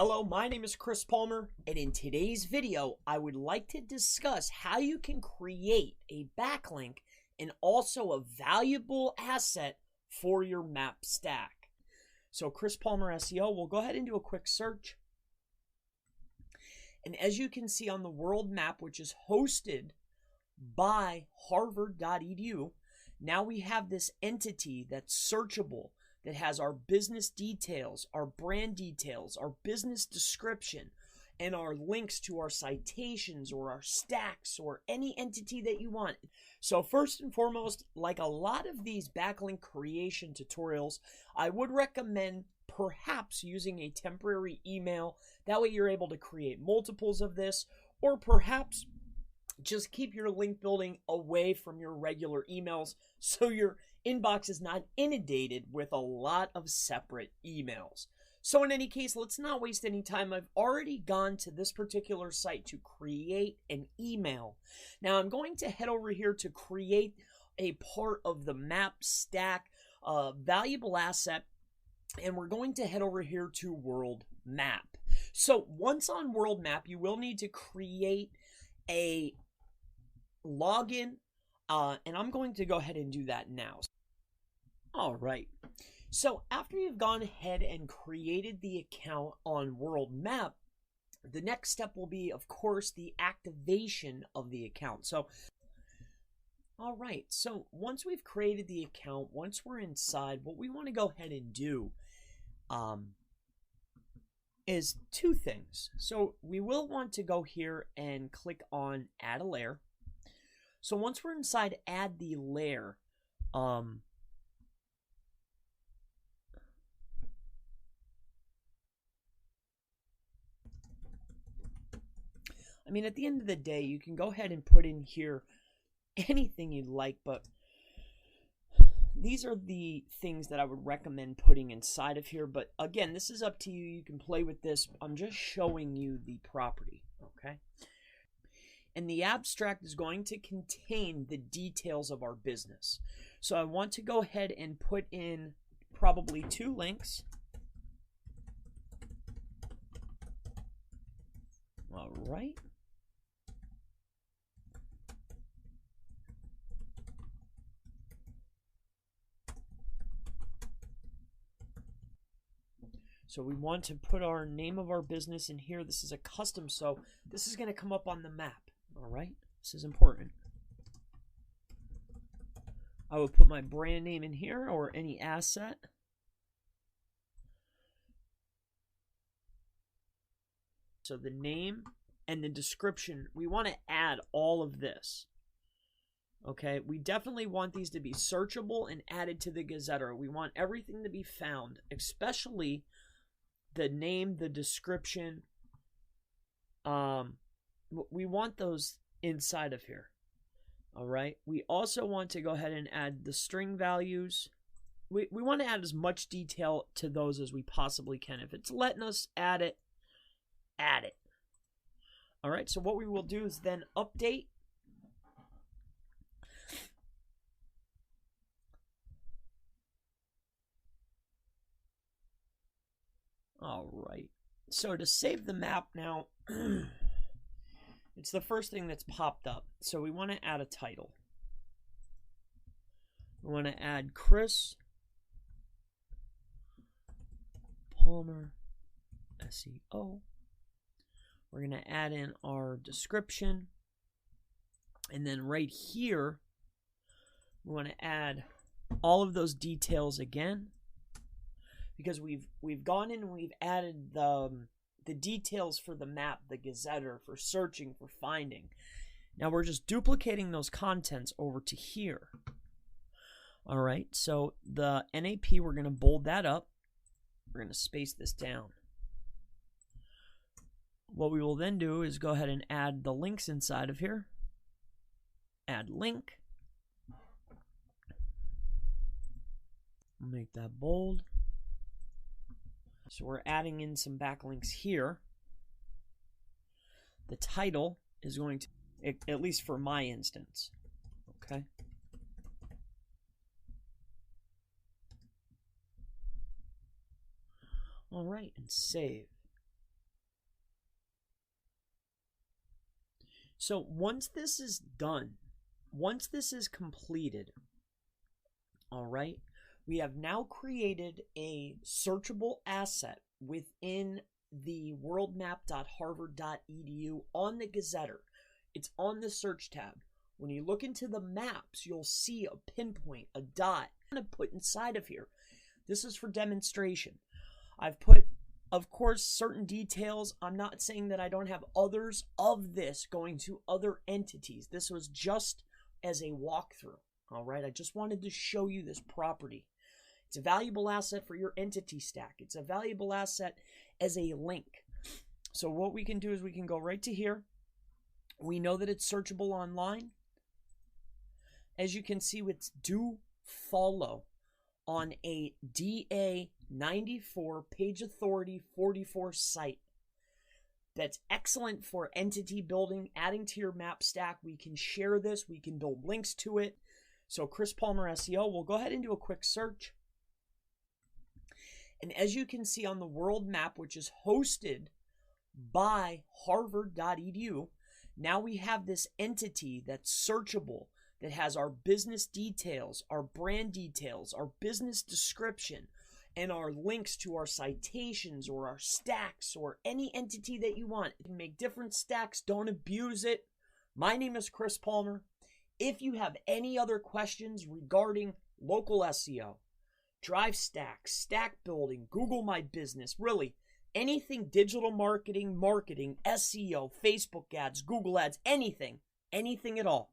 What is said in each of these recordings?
Hello, my name is Chris Palmer, and in today's video, I would like to discuss how you can create a backlink and also a valuable asset for your map stack. So Chris Palmer SEO, we'll go ahead and do a quick search. And as you can see on the world map, which is hosted by harvard.edu, now we have this entity that's searchable, that has our business details, our brand details, our business description, and our links to our citations or our stacks or any entity that you want. So first and foremost, like a lot of these backlink creation tutorials, I would recommend perhaps using a temporary email. That way you're able to create multiples of this, or perhaps just keep your link building away from your regular emails so your inbox is not inundated with a lot of separate emails. So in any case, let's not waste any time. I've already gone to this particular site to create an email. Now I'm going to head over here to create a part of the map stack, valuable asset, and we're going to head over here to world map. So once on world map, you will need to create a login, and I'm going to go ahead and do that now. All right, so after you've gone ahead and created the account on world map, the next step will be, of course, the activation of the account. So all right, so once we've created the account, once we're inside, what we want to go ahead and do is two things. So we will want to go here and click on add a layer. So once we're inside add the layer, I mean, at the end of the day, you can go ahead and put in here anything you'd like, but these are the things that I would recommend putting inside of here. But again, this is up to you. You can play with this. I'm just showing you the property, okay? And the abstract is going to contain the details of our business. So I want to go ahead and put in probably two links. All right. So we want to put our name of our business in here. This is a custom, so this is going to come up on the map. All right, this is important. I will put my brand name in here or any asset. So the name and the description, we want to add all of this. Okay, we definitely want these to be searchable and added to the Gazetteer. We want everything to be found, especially the name, the description. We want those inside of here. All right, we also want to go ahead and add the string values. We want to add as much detail to those as we possibly can. If it's letting us add it, add it. All right, so what we will do is then update. All right, so to save the map now, it's the first thing that's popped up. So we want to add a title. We want to add Chris Palmer SEO. We're going to add in our description. And then right here, we want to add all of those details again, because we've gone in and we've added the details for the map, the Gazetteer, for searching, for finding. Now we're just duplicating those contents over to here. All right, so the NAP, we're going to bold that up. We're going to space this down. What we will then do is go ahead and add the links inside of here. Add link. Make that bold. So we're adding in some backlinks here. The title is going to, at least for my instance, okay? All right, and save. So once this is done, once this is completed, all right, we have now created a searchable asset within the worldmap.harvard.edu on the Gazetter. It's on the search tab. When you look into the maps, you'll see a pinpoint, a dot. I'm going to put inside of here. This is for demonstration. I've put, of course, certain details. I'm not saying that I don't have others of this going to other entities. This was just as a walkthrough. All right, I just wanted to show you this property. It's a valuable asset for your entity stack. It's a valuable asset as a link. So what we can do is we can go right to here. We know that it's searchable online. As you can see, it's do follow on a DA94 page authority 44 site. That's excellent for entity building, adding to your map stack. We can share this. We can build links to it. So Chris Palmer SEO, we'll go ahead and do a quick search. And as you can see on the world map, which is hosted by harvard.edu, now we have this entity that's searchable, that has our business details, our brand details, our business description, and our links to our citations or our stacks or any entity that you want. You can make different stacks. Don't abuse it. My name is Chris Palmer. If you have any other questions regarding local SEO, drive stacks, stack building, Google My Business, really anything digital marketing, SEO, Facebook ads, Google ads, anything at all,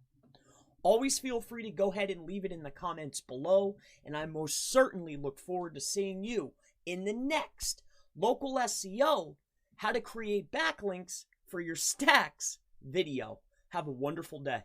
always feel free to go ahead and leave it in the comments below, and I most certainly look forward to seeing you in the next local SEO, how to create backlinks for your stacks video. Have a wonderful day.